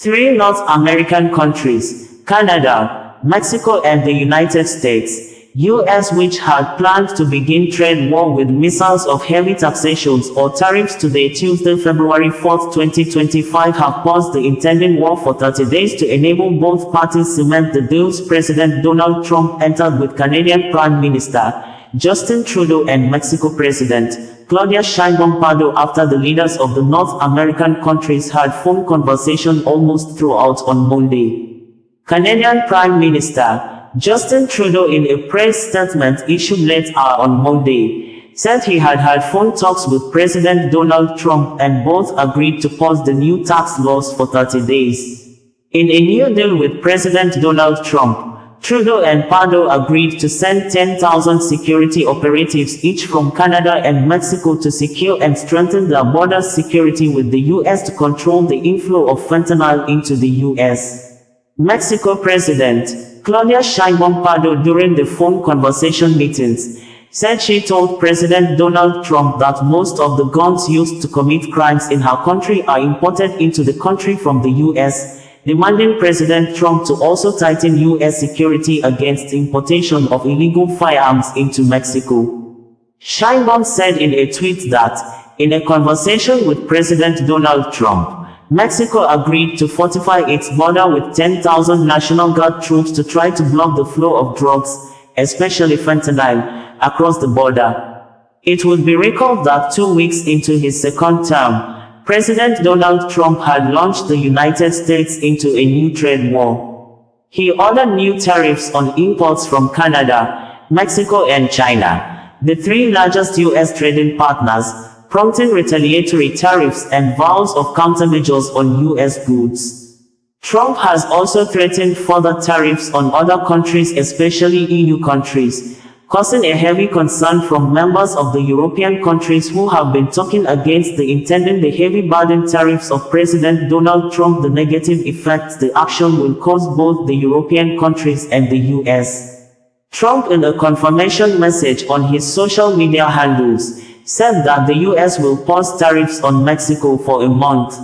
Three North American countries, Canada, Mexico and the United States, U.S. which had planned to begin trade war with missiles of heavy taxations or tariffs today Tuesday February 4, 2025 have paused the intended war for 30 days to enable both parties cement the deals. President Donald Trump entered with Canadian Prime Minister Justin Trudeau and Mexico President Claudia Sheinbaum Pardo after the leaders of the North American countries had phone conversation almost throughout on Monday. Canadian Prime Minister Justin Trudeau, in a press statement issued late on Monday, said he had had phone talks with President Donald Trump and both agreed to pause the new tax laws for 30 days. In a new deal with President Donald Trump, Trudeau and Pardo agreed to send 10,000 security operatives each from Canada and Mexico to secure and strengthen their border security with the U.S. to control the inflow of fentanyl into the U.S. Mexico President Claudia Sheinbaum Pardo, during the phone conversation meetings, said she told President Donald Trump that most of the guns used to commit crimes in her country are imported into the country from the U.S., demanding President Trump to also tighten U.S. security against importation of illegal firearms into Mexico. Sheinbaum said in a tweet that, in a conversation with President Donald Trump, Mexico agreed to fortify its border with 10,000 National Guard troops to try to block the flow of drugs, especially fentanyl, across the border. It would be recalled that 2 weeks into his second term, President Donald Trump had launched the United States into a new trade war. He ordered new tariffs on imports from Canada, Mexico and China, the three largest U.S. trading partners, prompting retaliatory tariffs and vows of countermeasures on U.S. goods. Trump has also threatened further tariffs on other countries, especially EU countries, causing a heavy concern from members of the European countries who have been talking against the heavy burden tariffs of President Donald Trump. The negative effects the action will cause both the European countries and the U.S. Trump, in a confirmation message on his social media handles, said that the U.S. will pause tariffs on Mexico for a month.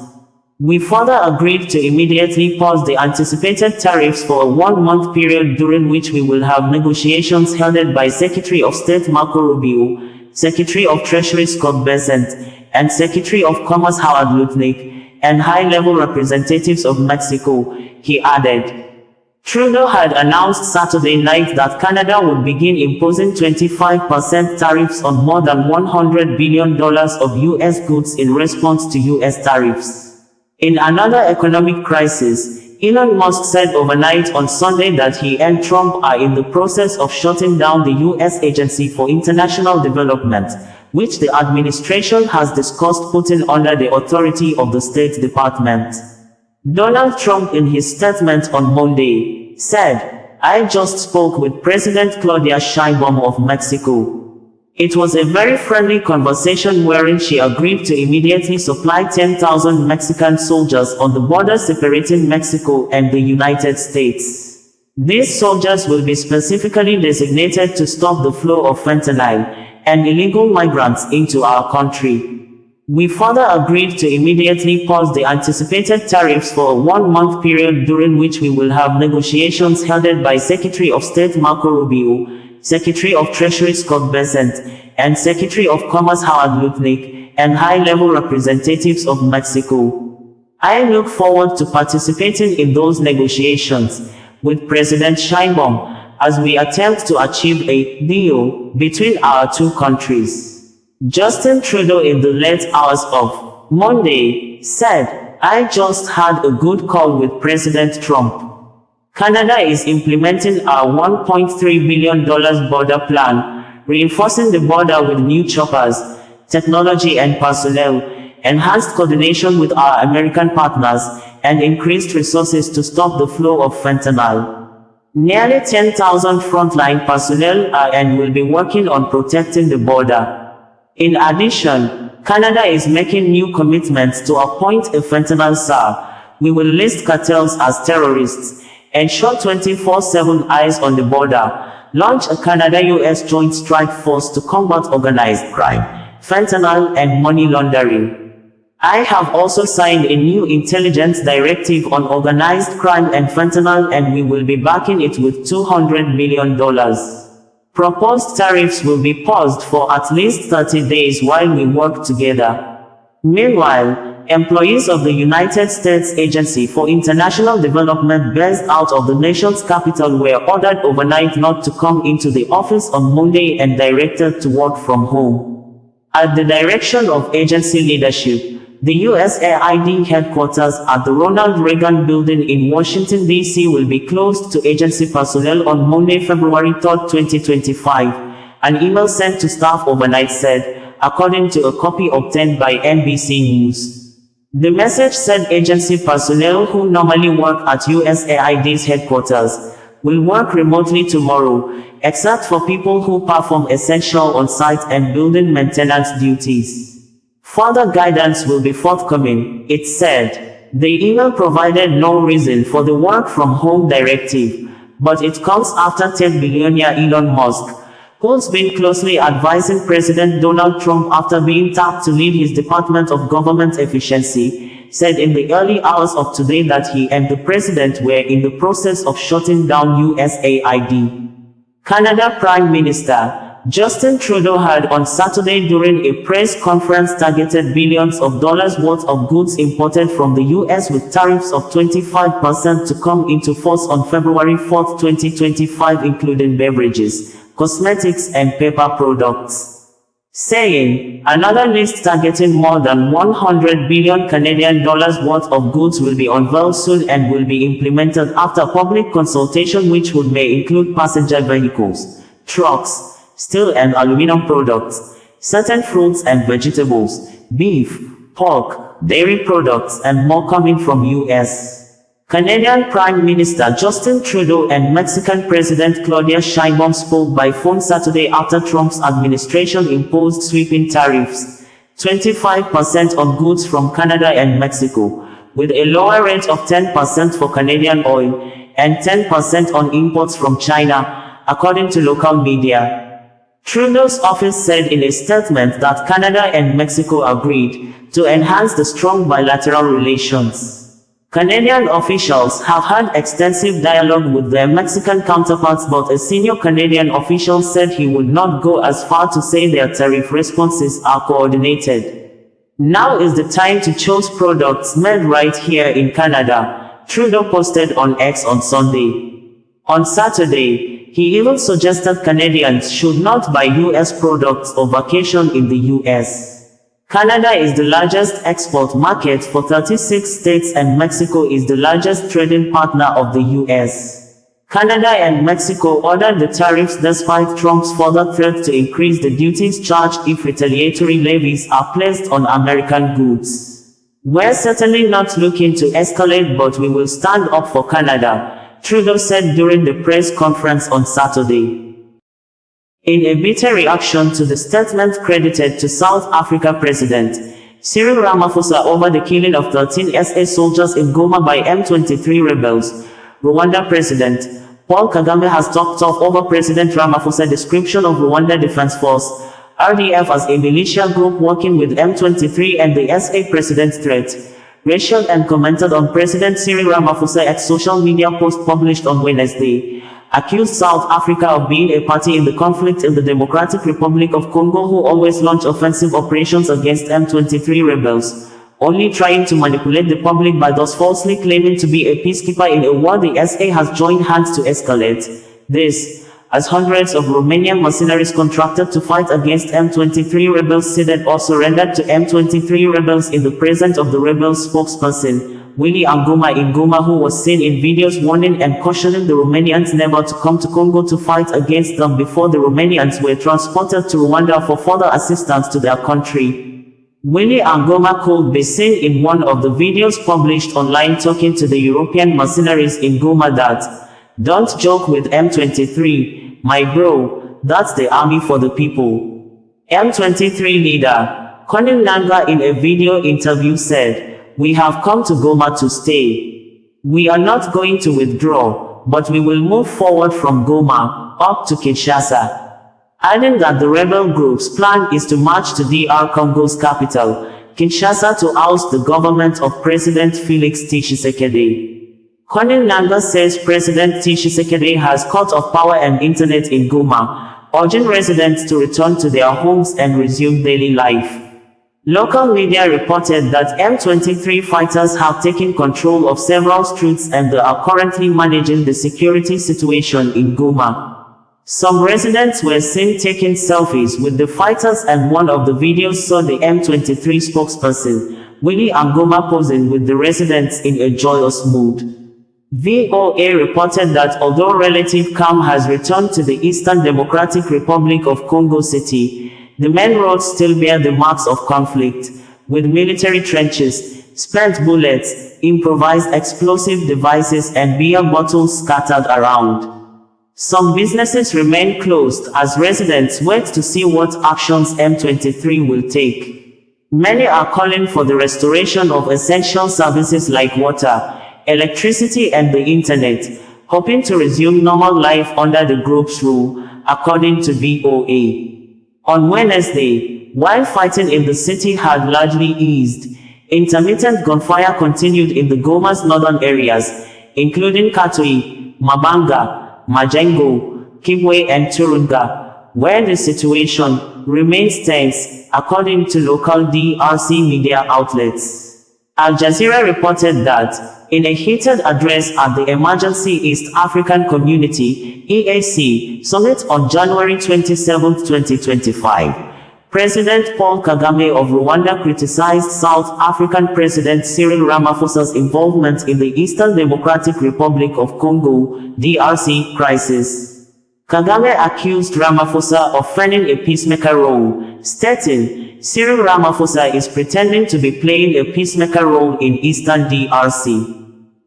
We further agreed to immediately pause the anticipated tariffs for a 1-month period during which we will have negotiations held by Secretary of State Marco Rubio, Secretary of Treasury Scott Bessent, and Secretary of Commerce Howard Lutnick, and high-level representatives of Mexico, he added. Trudeau had announced Saturday night that Canada would begin imposing 25% tariffs on more than $100 billion of U.S. goods in response to U.S. tariffs. In another economic crisis, Elon Musk said overnight on Sunday that he and Trump are in the process of shutting down the U.S. Agency for International Development, which the administration has discussed putting under the authority of the State Department. Donald Trump, in his statement on Monday, said, "I just spoke with President Claudia Sheinbaum of Mexico. It was a very friendly conversation wherein she agreed to immediately supply 10,000 Mexican soldiers on the border separating Mexico and the United States. These soldiers will be specifically designated to stop the flow of fentanyl and illegal migrants into our country. We further agreed to immediately pause the anticipated tariffs for a 1-month period during which we will have negotiations held by Secretary of State Marco Rubio, Secretary of Treasury Scott Bessent, and Secretary of Commerce Howard Lutnick, and high-level representatives of Mexico. I look forward to participating in those negotiations with President Sheinbaum as we attempt to achieve a deal between our two countries." Justin Trudeau, in the late hours of Monday, said, "I just had a good call with President Trump. Canada is implementing our $1.3 billion border plan, reinforcing the border with new choppers, technology and personnel, enhanced coordination with our American partners, and increased resources to stop the flow of fentanyl. Nearly 10,000 frontline personnel are and will be working on protecting the border. In addition, Canada is making new commitments to appoint a fentanyl czar. We will list cartels as terrorists, ensure 24/7 eyes on the border, launch a Canada-US Joint Strike Force to combat organized crime, fentanyl and money laundering." I have also signed a new intelligence directive on organized crime and fentanyl, and we will be backing it with $200 million. Proposed tariffs will be paused for at least 30 days while we work together. Meanwhile, employees of the United States Agency for International Development based out of the nation's capital were ordered overnight not to come into the office on Monday and directed to work from home. At the direction of agency leadership, the USAID headquarters at the Ronald Reagan Building in Washington, D.C. will be closed to agency personnel on Monday, February 3, 2025, an email sent to staff overnight said, according to a copy obtained by NBC News. The message said agency personnel who normally work at USAID's headquarters will work remotely tomorrow, except for people who perform essential on-site and building maintenance duties. Further guidance will be forthcoming, it said. The email provided no reason for the work-from-home directive, but it comes after tech billionaire Elon Musk, who's been closely advising President Donald Trump after being tapped to lead his Department of Government Efficiency, said in the early hours of today that he and the president were in the process of shutting down USAID. Canada Prime Minister Justin Trudeau had on Saturday during a press conference targeted billions of dollars worth of goods imported from the U.S. with tariffs of 25% to come into force on February 4, 2025, including beverages, cosmetics and paper products, saying, another list targeting more than 100 billion Canadian dollars worth of goods will be unveiled soon and will be implemented after public consultation, which would may include passenger vehicles, trucks, steel and aluminum products, certain fruits and vegetables, beef, pork, dairy products and more coming from U.S. Canadian Prime Minister Justin Trudeau and Mexican President Claudia Sheinbaum spoke by phone Saturday after Trump's administration imposed sweeping tariffs, 25% on goods from Canada and Mexico, with a lower rate of 10% for Canadian oil, and 10% on imports from China, according to local media. Trudeau's office said in a statement that Canada and Mexico agreed to enhance the strong bilateral relations. Canadian officials have had extensive dialogue with their Mexican counterparts, but a senior Canadian official said he would not go as far to say their tariff responses are coordinated. Now is the time to choose products made right here in Canada, Trudeau posted on X on Sunday. On Saturday, he even suggested Canadians should not buy U.S. products or vacation in the U.S. Canada is the largest export market for 36 states and Mexico is the largest trading partner of the U.S. Canada and Mexico ordered the tariffs despite Trump's further threat to increase the duties charged if retaliatory levies are placed on American goods. We're certainly not looking to escalate, but we will stand up for Canada, Trudeau said during the press conference on Saturday. In a bitter reaction to the statement credited to South Africa President Cyril Ramaphosa over the killing of 13 SA soldiers in Goma by M23 rebels, Rwanda President Paul Kagame has talked off over President Ramaphosa's description of Rwanda Defense Force, RDF, as a militia group working with M23 and the SA president's threat. Rachel and commented on President Cyril Ramaphosa's social media post published on Wednesday, accused South Africa of being a party in the conflict in the Democratic Republic of Congo, who always launch offensive operations against M23 rebels, only trying to manipulate the public by thus falsely claiming to be a peacekeeper in a war the SA has joined hands to escalate. This, as hundreds of Romanian mercenaries contracted to fight against M23 rebels ceded or surrendered to M23 rebels in the presence of the rebels' spokesperson, Willie Ngoma in Goma, who was seen in videos warning and cautioning the Romanians never to come to Congo to fight against them before the Romanians were transported to Rwanda for further assistance to their country. Willie Ngoma could be seen in one of the videos published online talking to the European mercenaries in Goma that, "Don't joke with M23, my bro, that's the army for the people." M23 leader Colin Nanga in a video interview said, "We have come to Goma to stay. We are not going to withdraw, but we will move forward from Goma, up to Kinshasa," adding that the rebel group's plan is to march to DR Congo's capital, Kinshasa to oust the government of President Felix Tshisekedi. Colonel Nanga says President Tshisekedi has cut off power and internet in Goma, urging residents to return to their homes and resume daily life. Local media reported that M23 fighters have taken control of several streets and they are currently managing the security situation in Goma. Some residents were seen taking selfies with the fighters, and one of the videos saw the M23 spokesperson, Willie Angoma, posing with the residents in a joyous mood. VOA reported that although relative calm has returned to the Eastern Democratic Republic of Congo City, the main roads still bear the marks of conflict, with military trenches, spent bullets, improvised explosive devices and beer bottles scattered around. Some businesses remain closed as residents wait to see what actions M23 will take. Many are calling for the restoration of essential services like water, electricity and the internet, hoping to resume normal life under the group's rule, according to VOA. On Wednesday, while fighting in the city had largely eased, intermittent gunfire continued in the Goma's northern areas, including Katoi, Mabanga, Majengo, Kibwe and Turunga, where the situation remains tense, according to local DRC media outlets. Al Jazeera reported that, in a heated address at the Emergency East African Community (EAC) Summit on January 27, 2025, President Paul Kagame of Rwanda criticized South African President Cyril Ramaphosa's involvement in the Eastern Democratic Republic of Congo (DRC) crisis. Kagame accused Ramaphosa of playing a peacemaker role, stating, Cyril Ramaphosa is pretending to be playing a peacemaker role in Eastern DRC.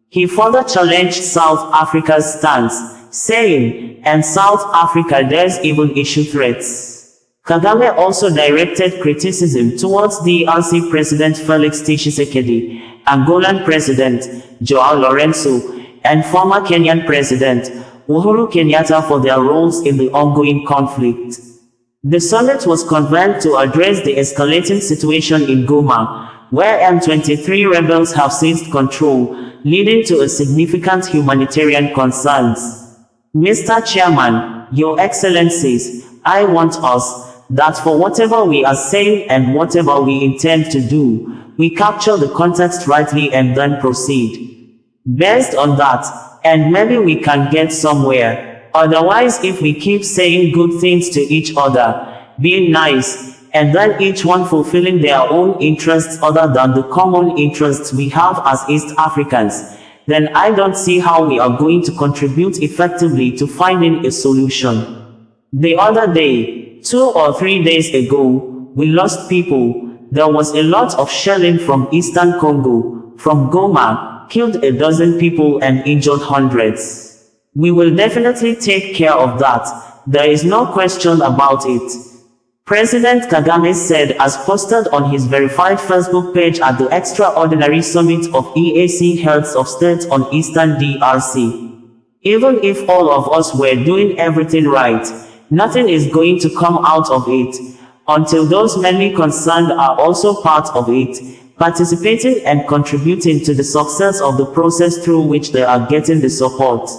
He further challenged South Africa's stance, saying, and South Africa does even issue threats. Kagame also directed criticism towards DRC President Felix Tshisekedi, Angolan President João Lourenço, and former Kenyan President Uhuru Kenyatta for their roles in the ongoing conflict. The summit was convened to address the escalating situation in Goma, where M23 rebels have seized control, leading to a significant humanitarian concerns. Mr. Chairman, Your Excellencies, I want us, that for whatever we are saying and whatever we intend to do, we capture the context rightly and then proceed. Based on that, and maybe we can get somewhere. Otherwise, if we keep saying good things to each other, being nice, and then each one fulfilling their own interests other than the common interests we have as East Africans, then I don't see how we are going to contribute effectively to finding a solution. The other day, 2 or 3 days ago, we lost people. There was a lot of shelling from Eastern Congo, from Goma, killed a dozen people and injured hundreds. We will definitely take care of that, there is no question about it. President Kagame said, as posted on his verified Facebook page at the extraordinary summit of EAC Heads of State on Eastern DRC. Even if all of us were doing everything right, nothing is going to come out of it, until those mainly concerned are also part of it, participating and contributing to the success of the process through which they are getting the support.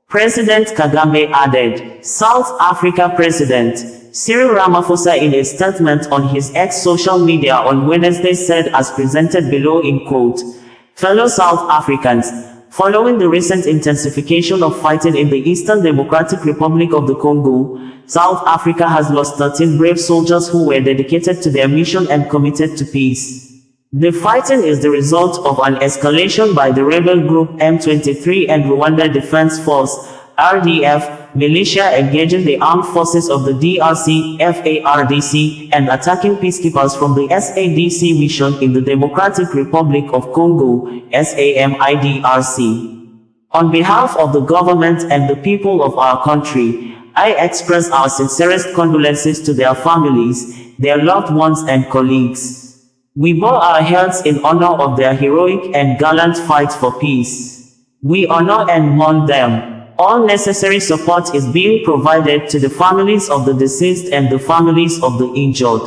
President Kagame added. South Africa President Cyril Ramaphosa, in a statement on his X social media on Wednesday, said, as presented below in quote, "Fellow South Africans, following the recent intensification of fighting in the Eastern Democratic Republic of the Congo, South Africa has lost 13 brave soldiers who were dedicated to their mission and committed to peace. The fighting is the result of an escalation by the rebel group M23 and Rwanda Defense Force, RDF, militia engaging the armed forces of the DRC, FARDC, and attacking peacekeepers from the SADC mission in the Democratic Republic of Congo, SAMIDRC. On behalf of the government and the people of our country, I express our sincerest condolences to their families, their loved ones and colleagues. We bow our heads in honor of their heroic and gallant fight for peace. We honor and mourn them. All necessary support is being provided to the families of the deceased and the families of the injured."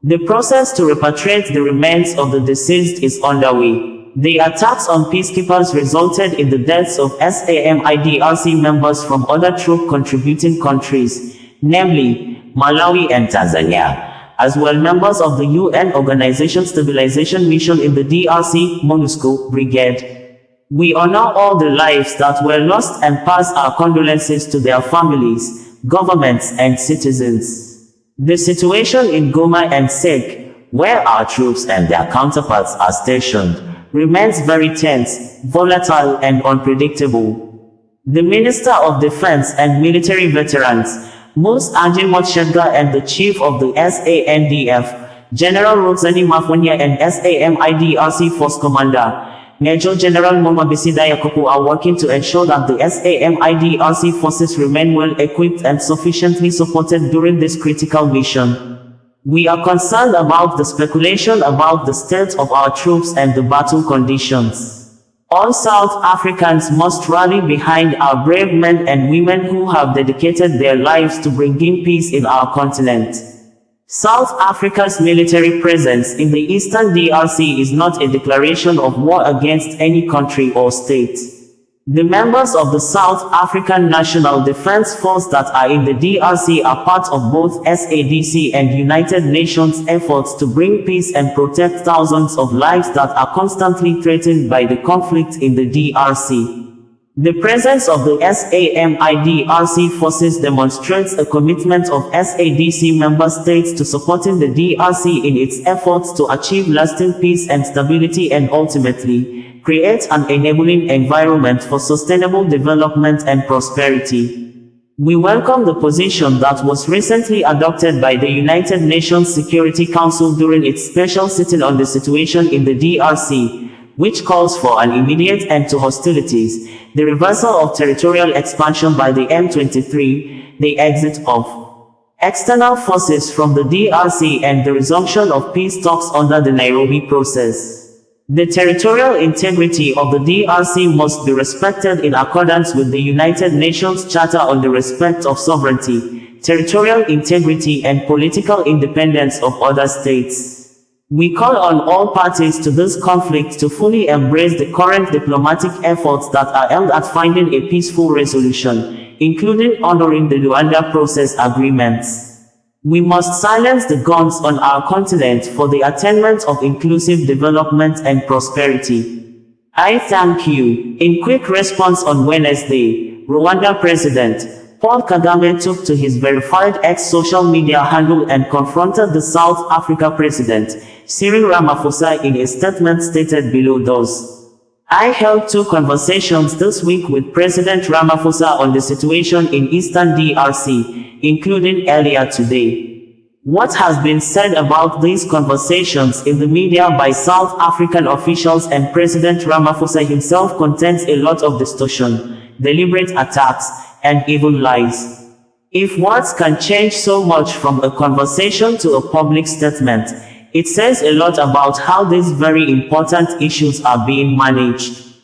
The process to repatriate the remains of the deceased is underway. The attacks on peacekeepers resulted in the deaths of SAMIDRC members from other troop-contributing countries, namely Malawi and Tanzania, as well members of the UN Organization Stabilization Mission in the DRC, MONUSCO, Brigade. We honor all the lives that were lost and pass our condolences to their families, governments, and citizens. The situation in Goma and Cede, where our troops and their counterparts are stationed, remains very tense, volatile, and unpredictable. The Minister of Defense and Military Veterans, Ms. Angie Motshega, and the Chief of the SANDF, General Roxani Mafonya, and SAMIDRC Force Commander, Major General Momabisida Yakubu, are working to ensure that the SAMIDRC forces remain well equipped and sufficiently supported during this critical mission. We are concerned about the speculation about the state of our troops and the battle conditions. All South Africans must rally behind our brave men and women who have dedicated their lives to bringing peace in our continent. South Africa's military presence in the eastern DRC is not a declaration of war against any country or state. The members of the South African National Defense Force that are in the DRC are part of both SADC and United Nations efforts to bring peace and protect thousands of lives that are constantly threatened by the conflict in the DRC. The presence of the SAMIDRC forces demonstrates a commitment of SADC member states to supporting the DRC in its efforts to achieve lasting peace and stability and ultimately create an enabling environment for sustainable development and prosperity. We welcome the position that was recently adopted by the United Nations Security Council during its special sitting on the situation in the DRC, which calls for an immediate end to hostilities, the reversal of territorial expansion by the M23, the exit of external forces from the DRC, and the resumption of peace talks under the Nairobi process. The territorial integrity of the DRC must be respected in accordance with the United Nations Charter on the Respect of Sovereignty, Territorial Integrity, and Political Independence of other states. We call on all parties to this conflict to fully embrace the current diplomatic efforts that are aimed at finding a peaceful resolution, including honoring the Rwanda process agreements. We must silence the guns on our continent for the attainment of inclusive development and prosperity. I thank you. In quick response on Wednesday, Rwanda President Paul Kagame took to his verified X social media handle and confronted the South Africa President, Cyril Ramaphosa, in a statement stated below those. I held 2 conversations this week with President Ramaphosa on the situation in Eastern DRC, including earlier today. What has been said about these conversations in the media by South African officials and President Ramaphosa himself contains a lot of distortion, deliberate attacks, and even lies. If words can change so much from a conversation to a public statement, it says a lot about how these very important issues are being managed.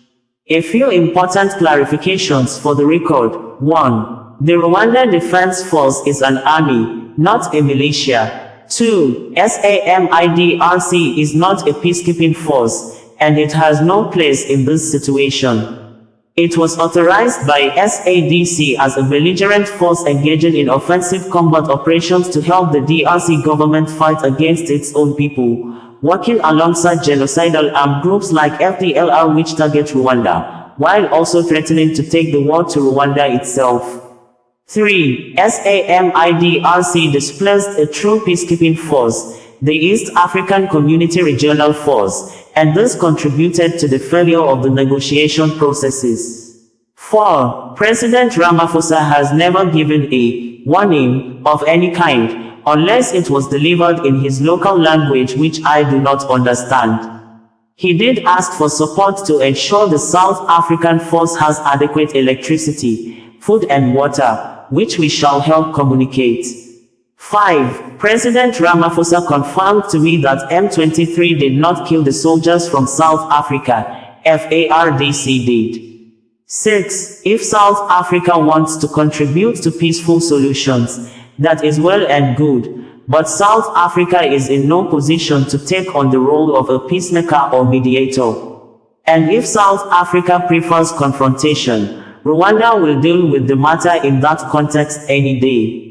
A few important clarifications for the record. 1. The Rwanda Defense Force is an army, not a militia. 2. SAMIDRC is not a peacekeeping force, and it has no place in this situation. It was authorized by SADC as a belligerent force engaging in offensive combat operations to help the DRC government fight against its own people, working alongside genocidal armed groups like FDLR which target Rwanda, while also threatening to take the war to Rwanda itself. 3. SAMIDRC displaced a true peacekeeping force, the East African Community Regional Force, and this contributed to the failure of the negotiation processes. 4. President Ramaphosa has never given a warning of any kind, unless it was delivered in his local language which I do not understand. He did ask for support to ensure the South African force has adequate electricity, food and water, which we shall help communicate. 5. President Ramaphosa confirmed to me that M23 did not kill the soldiers from South Africa, FARDC did. 6. If South Africa wants to contribute to peaceful solutions, that is well and good, but South Africa is in no position to take on the role of a peacemaker or mediator. And if South Africa prefers confrontation, Rwanda will deal with the matter in that context any day.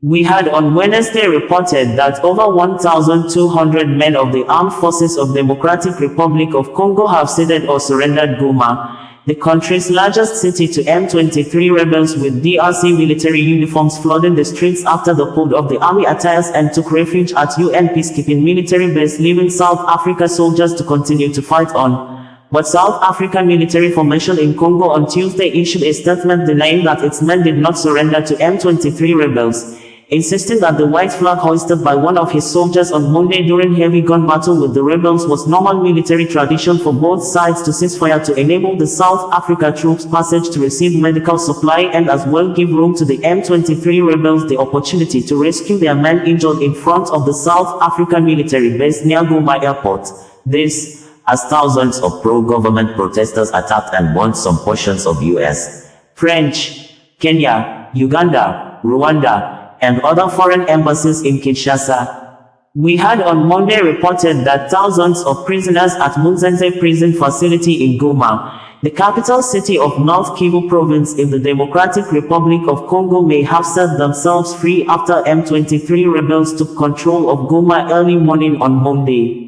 We had on Wednesday reported that over 1,200 men of the Armed Forces of Democratic Republic of Congo have ceded or surrendered Goma, the country's largest city, to M23 rebels, with DRC military uniforms flooding the streets after they pulled off the army attires and took refuge at UN peacekeeping military base, leaving South Africa soldiers to continue to fight on. But South African military formation in Congo on Tuesday issued a statement denying that its men did not surrender to M23 rebels, insisting that the white flag hoisted by one of his soldiers on Monday during heavy gun battle with the rebels was normal military tradition for both sides to cease fire to enable the South Africa troops passage to receive medical supply and as well give room to the M23 rebels the opportunity to rescue their men injured in front of the South African military base near Goma airport. This, as thousands of pro-government protesters attacked and burned some portions of US, French, Kenya, Uganda, Rwanda, and other foreign embassies in Kinshasa. We had on Monday reported that thousands of prisoners at Munzenze prison facility in Goma, the capital city of North Kivu province in the Democratic Republic of Congo, may have set themselves free after M23 rebels took control of Goma early morning on Monday.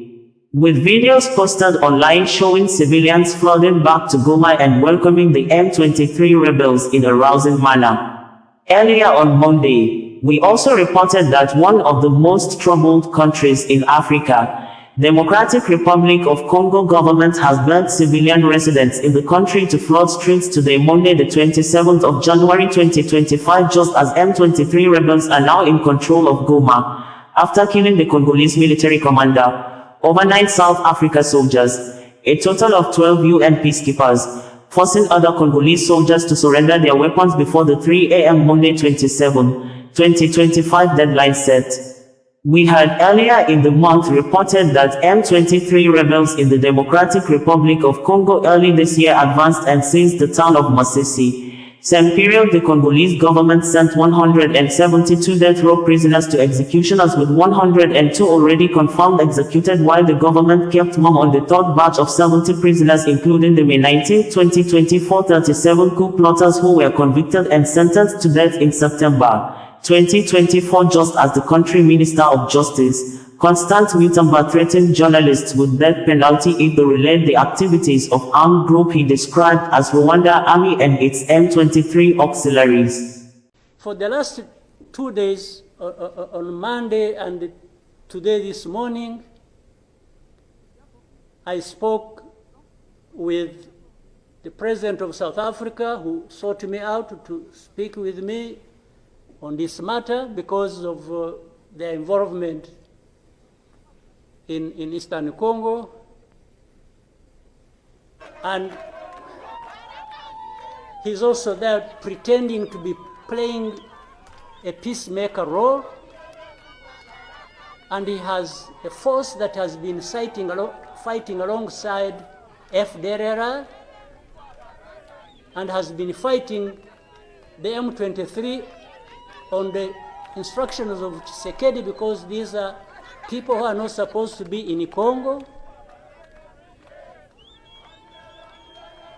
With videos posted online showing civilians flooding back to Goma and welcoming the M23 rebels in a rousing manner. Earlier on Monday, we also reported that one of the most troubled countries in Africa, Democratic Republic of Congo government has begged civilian residents in the country to flood streets today, Monday the 27th of January 2025, just as M23 rebels are now in control of Goma, after killing the Congolese military commander, overnight South Africa soldiers, a total of 12 UN peacekeepers, forcing other Congolese soldiers to surrender their weapons before the 3 a.m. Monday 2025 deadline set. We had earlier in the month reported that M23 rebels in the Democratic Republic of Congo early this year advanced and seized the town of Masisi. Same period, the Congolese government sent 172 death row prisoners to executioners, with 102 already confirmed executed, while the government kept mum on the third batch of 70 prisoners, including the May 19, 2024 37 coup plotters who were convicted and sentenced to death in September 2024, just as the country Minister of Justice, Constant Mutamba, threatened journalists with death penalty if they relayed the activities of armed group he described as Rwanda Army and its M23 auxiliaries. For the last 2 days, on Monday and today this morning, I spoke with the President of South Africa, who sought me out to speak with me on this matter because of their involvement in Eastern Congo. And he's also there pretending to be playing a peacemaker role. And he has a force that has been fighting alongside FDLR and has been fighting the M23 on the instructions of Cede, because these are people who are not supposed to be in Congo,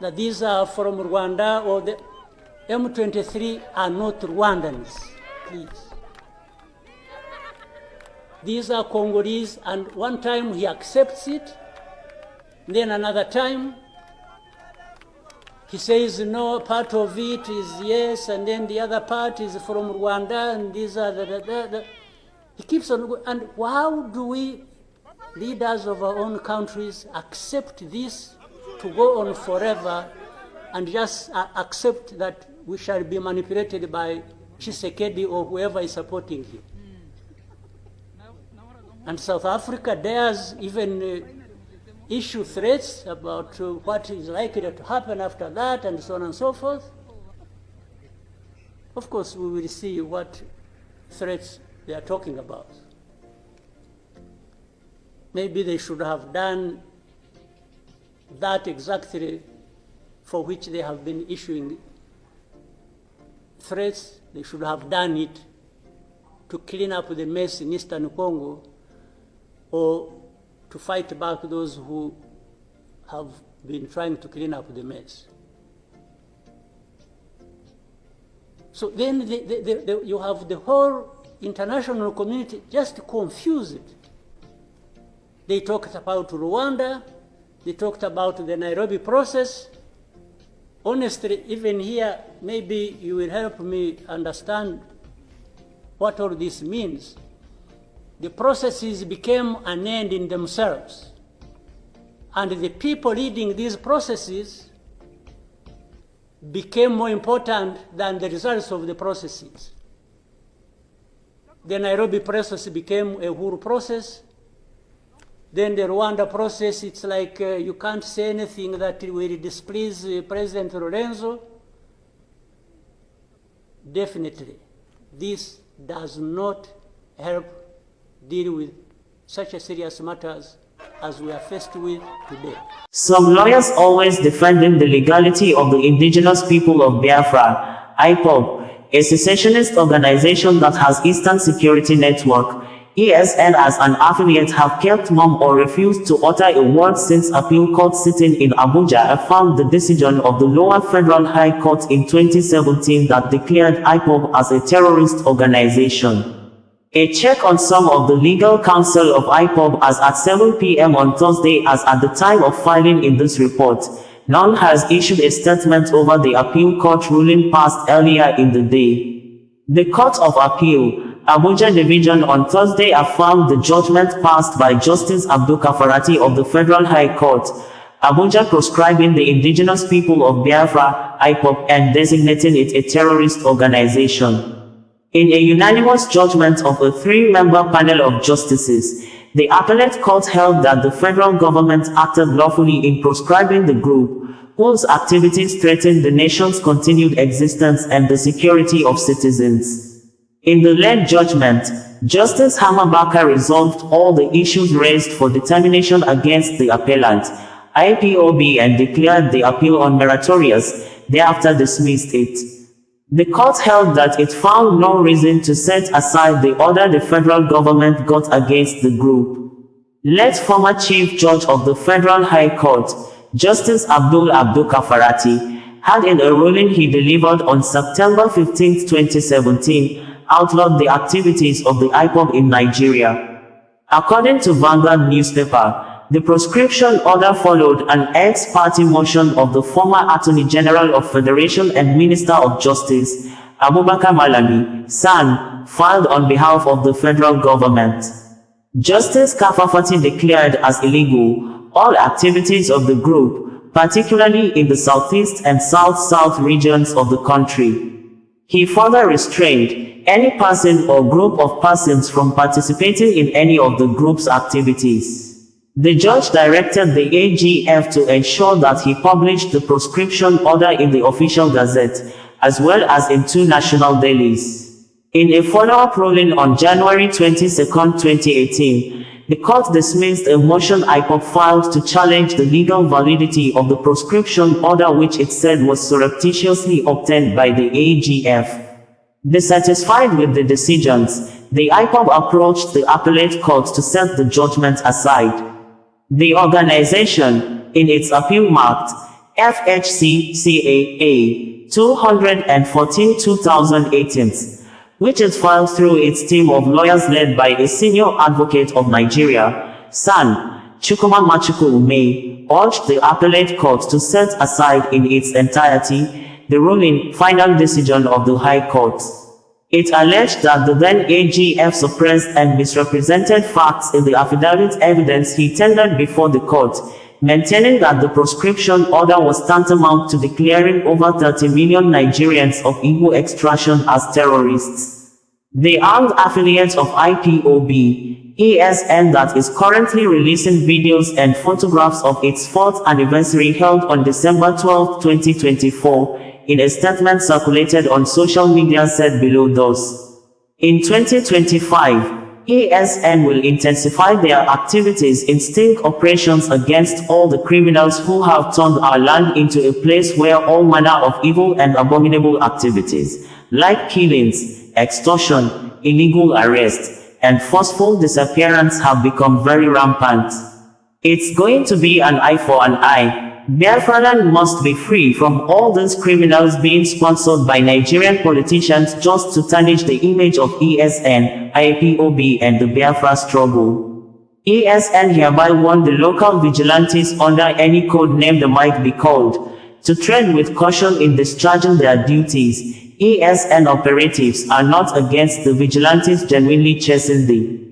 that these are from Rwanda, or the M23 are not Rwandans, please. These are Congolese, and one time he accepts it, then another time he says no, part of it is yes, and then the other part is from Rwanda, and these are He keeps on going. And how do we, leaders of our own countries, accept this to go on forever and just accept that we shall be manipulated by Tshisekedi or whoever is supporting him? And South Africa dares even issue threats about what is likely to happen after that, and so on and so forth. Of course, we will see what threats they are talking about. Maybe they should have done that exactly for which they have been issuing threats. They should have done it to clean up the mess in Eastern Congo or to fight back those who have been trying to clean up the mess. So then you have the whole international community just confused. They talked about Rwanda, they talked about the Nairobi process. Honestly, even here, maybe you will help me understand what all this means. The processes became an end in themselves. And the people leading these processes became more important than the results of the processes. The Nairobi process became a Uhuru process. Then the Rwanda process, it's like you can't say anything that will displease President Lorenzo. Definitely, this does not help deal with such a serious matters as we are faced with today. Some lawyers always defending the legality of the indigenous people of Biafra, IPOB, a secessionist organization that has Eastern Security Network, ESN as an affiliate, have kept mum or refused to utter a word since appeal court sitting in Abuja affirmed the decision of the lower federal high court in 2017 that declared IPOB as a terrorist organization. A check on some of the legal counsel of IPOB as at 7 p.m. on Thursday, as at the time of filing in this report, none has issued a statement over the appeal court ruling passed earlier in the day. The Court of Appeal, Abuja Division, on Thursday affirmed the judgment passed by Justice Abdul Kafarati of the Federal High Court, Abuja, proscribing the indigenous people of Biafra, IPOB, and designating it a terrorist organization. In a unanimous judgment of a three-member panel of justices, the appellate court held that the federal government acted lawfully in proscribing the group, whose activities threaten the nation's continued existence and the security of citizens. In the led judgment, Justice Hamabaka resolved all the issues raised for determination against the appellant, IPOB, and declared the appeal unmeritorious, thereafter dismissed it. The court held that it found no reason to set aside the order the federal government got against the group. Late former Chief Judge of the Federal High Court, Justice Abdul Kafarati, had in a ruling he delivered on September 15, 2017, outlawed the activities of the IPOB in Nigeria. According to Vanguard newspaper, the proscription order followed an ex-party motion of the former Attorney General of Federation and Minister of Justice, Abubakar Malami, SAN, filed on behalf of the federal government. Justice Kafafati declared as illegal all activities of the group, particularly in the southeast and south-south regions of the country. He further restrained any person or group of persons from participating in any of the group's activities. The judge directed the AGF to ensure that he published the proscription order in the official gazette, as well as in 2 national dailies. In a follow-up ruling on January 22, 2018, the court dismissed a motion IPOB filed to challenge the legal validity of the proscription order, which it said was surreptitiously obtained by the AGF. Dissatisfied with the decisions, the IPOB approached the appellate court to set the judgment aside. The organization, in its appeal marked FHC CAA 214-2018, which it filed through its team of lawyers led by a senior advocate of Nigeria, SAN, Chukwuma Machuku Ume, urged the appellate court to set aside in its entirety the ruling final decision of the High Court. It alleged that the then AGF suppressed and misrepresented facts in the affidavit evidence he tendered before the court, maintaining that the proscription order was tantamount to declaring over 30 million Nigerians of Igbo extraction as terrorists. The armed affiliate of IPOB, ESN, that is currently releasing videos and photographs of its 4th anniversary held on December 12, 2024, in a statement circulated on social media said below those. In 2025, ESN will intensify their activities in sting operations against all the criminals who have turned our land into a place where all manner of evil and abominable activities, like killings, extortion, illegal arrest, and forceful disappearance have become very rampant. It's going to be an eye for an eye. Biafra must be free from all these criminals being sponsored by Nigerian politicians just to tarnish the image of ESN, IPOB and the Biafra struggle. ESN hereby warned the local vigilantes under any code name they might be called, to tread with caution in discharging their duties. ESN operatives are not against the vigilantes genuinely chasing the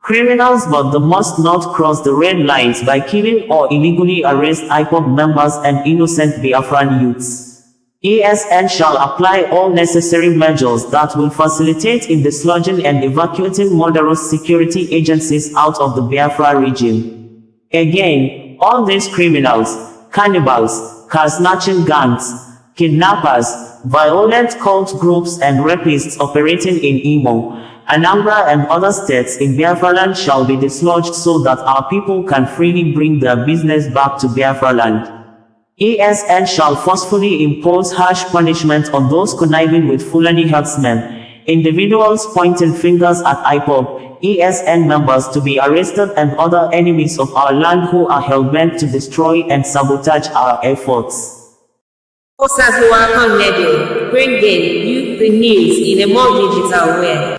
criminals, but they must not cross the red lines by killing or illegally arrest IPOB members and innocent Biafran youths. ESN shall apply all necessary measures that will facilitate in dislodging and evacuating murderous security agencies out of the Biafra region. Again, all these criminals, cannibals, car-snatching gangs, kidnappers, violent cult groups and rapists operating in Imo, Anambra and other states in Biafra land shall be dislodged so that our people can freely bring their business back to Biafra land. ESN shall forcefully impose harsh punishment on those conniving with Fulani herdsmen, individuals pointing fingers at IPOB, ESN members to be arrested and other enemies of our land who are hell-bent to destroy and sabotage our efforts. Bringing you the news in a more digital way.